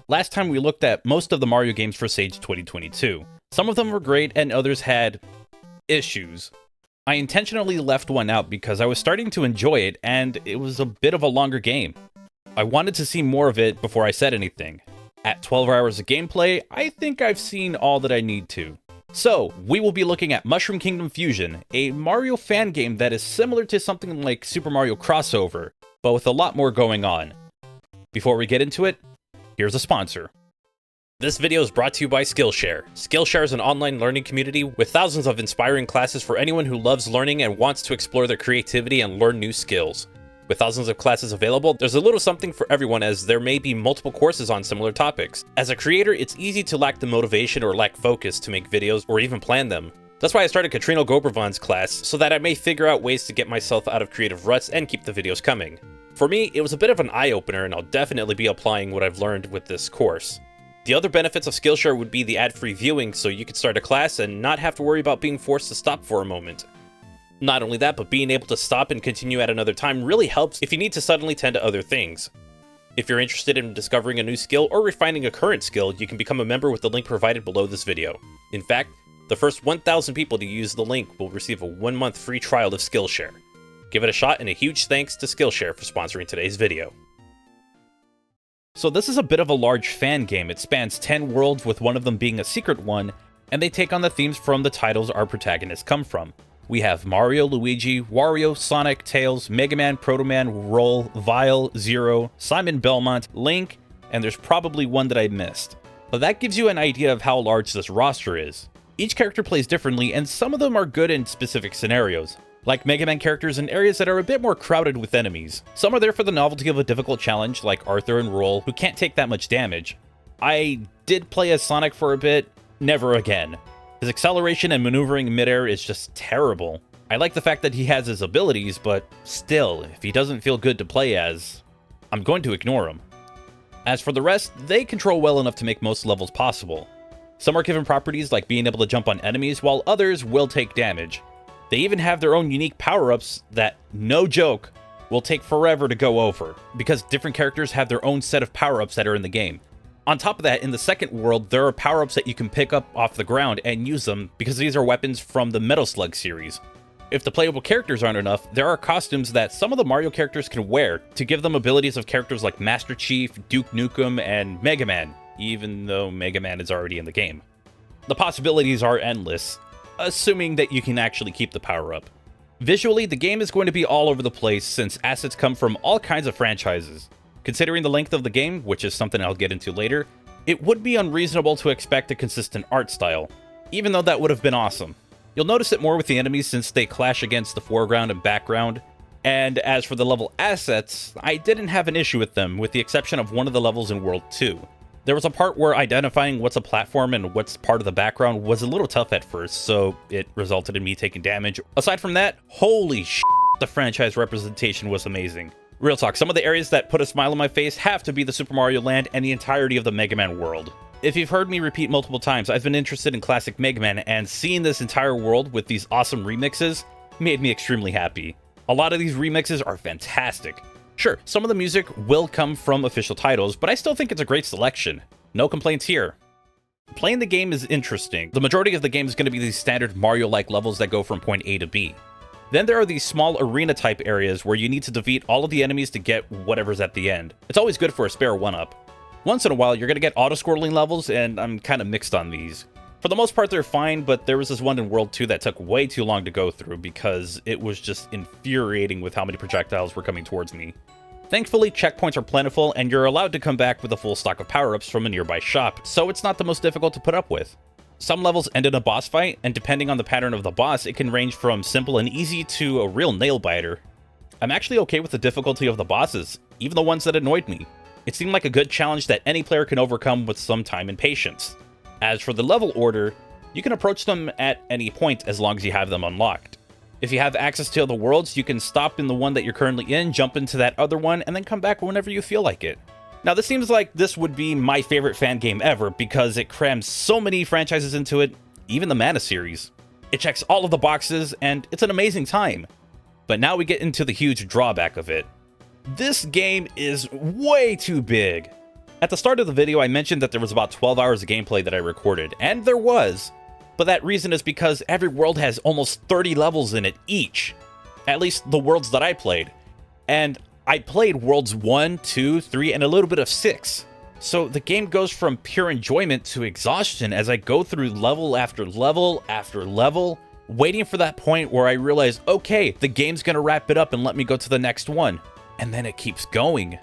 Last time we looked at most of the Mario games for Sage 2022. Some of them were great and others had issues. I intentionally left one out because I was starting to enjoy it and it was a bit of a longer game. I wanted to see more of it before I said anything. At 12 hours of gameplay, I think I've seen all that I need to. So, we will be looking at Mushroom Kingdom Fusion, a Mario fan game that is similar to something like Super Mario Crossover, but with a lot more going on. Before we get into it, here's a sponsor. This video is brought to you by Skillshare. Skillshare is an online learning community with thousands of inspiring classes for anyone who loves learning and wants to explore their creativity and learn new skills. With thousands of classes available, there's a little something for everyone as there may be multiple courses on similar topics. As a creator, it's easy to lack the motivation or lack focus to make videos or even plan them. That's why I started Katrina Gobervan's class, so that I may figure out ways to get myself out of creative ruts and keep the videos coming. For me, it was a bit of an eye-opener and I'll definitely be applying what I've learned with this course. The other benefits of Skillshare would be the ad-free viewing, so you could start a class and not have to worry about being forced to stop for a moment. Not only that, but being able to stop and continue at another time really helps if you need to suddenly tend to other things. If you're interested in discovering a new skill or refining a current skill, you can become a member with the link provided below this video. In fact, the first 1,000 people to use the link will receive a 1-month free trial of Skillshare. Give it a shot, and a huge thanks to Skillshare for sponsoring today's video. So this is a bit of a large fan game. It spans 10 worlds, with one of them being a secret one, and they take on the themes from the titles our protagonists come from. We have Mario, Luigi, Wario, Sonic, Tails, Mega Man, Proto Man, Roll, Vile, Zero, Simon Belmont, Link, and there's probably one that I missed. But that gives you an idea of how large this roster is. Each character plays differently, and some of them are good in specific scenarios, like Mega Man characters in areas that are a bit more crowded with enemies. Some are there for the novelty of a difficult challenge, like Arthur and Roll, who can't take that much damage. I did play as Sonic for a bit, never again. His acceleration and maneuvering in midair is just terrible. I like the fact that he has his abilities, but still, if he doesn't feel good to play as, I'm going to ignore him. As for the rest, they control well enough to make most levels possible. Some are given properties like being able to jump on enemies, while others will take damage. They even have their own unique power-ups that, no joke, will take forever to go over, because different characters have their own set of power-ups that are in the game. On top of that, in the second world, there are power-ups that you can pick up off the ground and use them, because these are weapons from the Metal Slug series. If the playable characters aren't enough, there are costumes that some of the Mario characters can wear to give them abilities of characters like Master Chief, Duke Nukem, and Mega Man, even though Mega Man is already in the game. The possibilities are endless, assuming that you can actually keep the power-up. Visually, the game is going to be all over the place since assets come from all kinds of franchises. Considering the length of the game, which is something I'll get into later, it would be unreasonable to expect a consistent art style, even though that would have been awesome. You'll notice it more with the enemies since they clash against the foreground and background, and as for the level assets, I didn't have an issue with them, with the exception of one of the levels in World 2. There was a part where identifying what's a platform and what's part of the background was a little tough at first, so it resulted in me taking damage. Aside from that, holy shit, the franchise representation was amazing. Real talk, some of the areas that put a smile on my face have to be the Super Mario Land and the entirety of the Mega Man world. If you've heard me repeat multiple times, I've been interested in classic Mega Man, and seeing this entire world with these awesome remixes made me extremely happy. A lot of these remixes are fantastic. Sure, some of the music will come from official titles, but I still think it's a great selection. No complaints here. Playing the game is interesting. The majority of the game is going to be these standard Mario-like levels that go from point A to B. Then there are these small arena-type areas where you need to defeat all of the enemies to get whatever's at the end. It's always good for a spare 1-up. Once in a while, you're going to get auto-scrolling levels, and I'm kind of mixed on these. For the most part, they're fine, but there was this one in World 2 that took way too long to go through because it was just infuriating with how many projectiles were coming towards me. Thankfully, checkpoints are plentiful, and you're allowed to come back with a full stock of power-ups from a nearby shop, so it's not the most difficult to put up with. Some levels end in a boss fight, and depending on the pattern of the boss, it can range from simple and easy to a real nail-biter. I'm actually okay with the difficulty of the bosses, even the ones that annoyed me. It seemed like a good challenge that any player can overcome with some time and patience. As for the level order, you can approach them at any point as long as you have them unlocked. If you have access to other worlds, you can stop in the one that you're currently in, jump into that other one, and then come back whenever you feel like it. Now, this seems like this would be my favorite fan game ever because it crams so many franchises into it, even the Mana series. It checks all of the boxes, and it's an amazing time. But now we get into the huge drawback of it. This game is way too big. At the start of the video, I mentioned that there was about 12 hours of gameplay that I recorded, and there was, but that reason is because every world has almost 30 levels in it each, at least the worlds that I played, and I played worlds 1, 2, 3, and a little bit of 6. So the game goes from pure enjoyment to exhaustion as I go through level after level after level, waiting for that point where I realize, okay, the game's gonna wrap it up and let me go to the next one, and then it keeps going.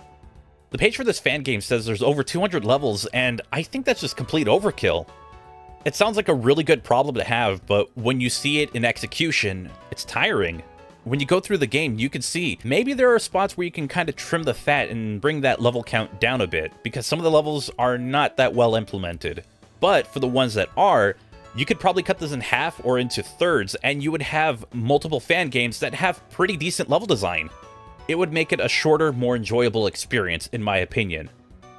The page for this fan game says there's over 200 levels, and I think that's just complete overkill. It sounds like a really good problem to have, but when you see it in execution, it's tiring. When you go through the game, you can see maybe there are spots where you can kind of trim the fat and bring that level count down a bit, because some of the levels are not that well implemented. But for the ones that are, you could probably cut this in half or into thirds, and you would have multiple fan games that have pretty decent level design. It would make it a shorter, more enjoyable experience, in my opinion.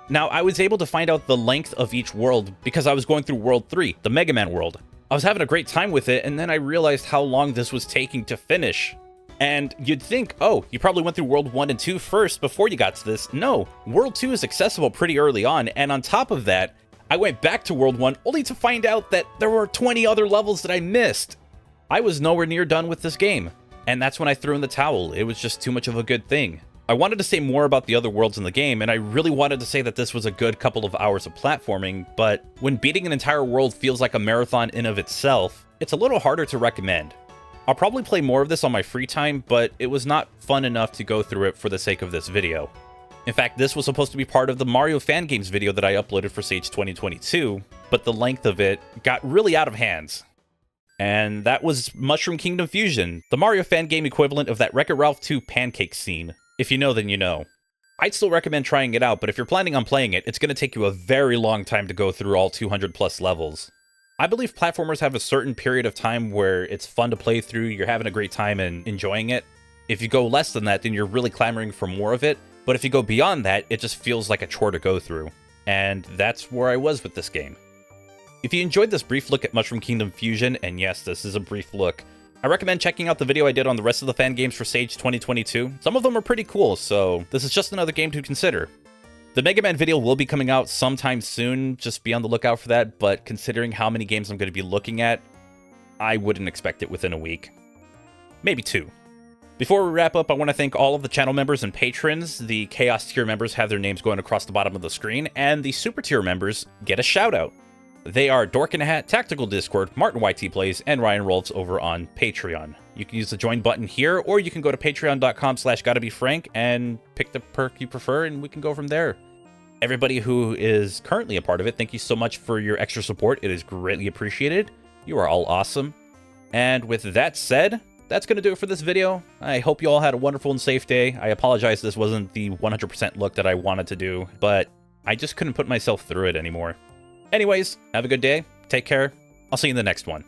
Now, I was able to find out the length of each world because I was going through World 3, the Mega Man world. I was having a great time with it, and then I realized how long this was taking to finish. And you'd think, oh, you probably went through World 1 and 2 first before you got to this. No, World 2 is accessible pretty early on, and on top of that, I went back to World 1 only to find out that there were 20 other levels that I missed. I was nowhere near done with this game. And that's when I threw in the towel. It was just too much of a good thing. I wanted to say more about the other worlds in the game, and I really wanted to say that this was a good couple of hours of platforming, but when beating an entire world feels like a marathon in of itself, it's a little harder to recommend. I'll probably play more of this on my free time, but it was not fun enough to go through it for the sake of this video. In fact, this was supposed to be part of the Mario Fan Games video that I uploaded for Sage 2022, but the length of it got really out of hands. And that was Mushroom Kingdom Fusion, the Mario fan game equivalent of that Wreck-It Ralph 2 pancake scene. If you know, then you know. I'd still recommend trying it out, but if you're planning on playing it, it's going to take you a very long time to go through all 200 plus levels. I believe platformers have a certain period of time where it's fun to play through, you're having a great time and enjoying it. If you go less than that, then you're really clamoring for more of it, but if you go beyond that, it just feels like a chore to go through. And that's where I was with this game. If you enjoyed this brief look at Mushroom Kingdom Fusion, and yes, this is a brief look, I recommend checking out the video I did on the rest of the fan games for Sage 2022. Some of them are pretty cool, so this is just another game to consider. The Mega Man video will be coming out sometime soon, just be on the lookout for that, but considering how many games I'm going to be looking at, I wouldn't expect it within a week. Maybe 2. Before we wrap up, I want to thank all of the channel members and patrons. The Chaos tier members have their names going across the bottom of the screen, and the Super tier members get a shout out. They are Dork in a Hat, Tactical Discord, Martin YT Plays, and Ryan Rolfs over on Patreon. You can use the join button here, or you can go to patreon.com/GottaBeFrank and pick the perk you prefer, and we can go from there. Everybody who is currently a part of it, thank you so much for your extra support. It is greatly appreciated. You are all awesome. And with that said, that's going to do it for this video. I hope you all had a wonderful and safe day. I apologize this wasn't the 100% look that I wanted to do, but I just couldn't put myself through it anymore. Anyways, have a good day, take care, I'll see you in the next one.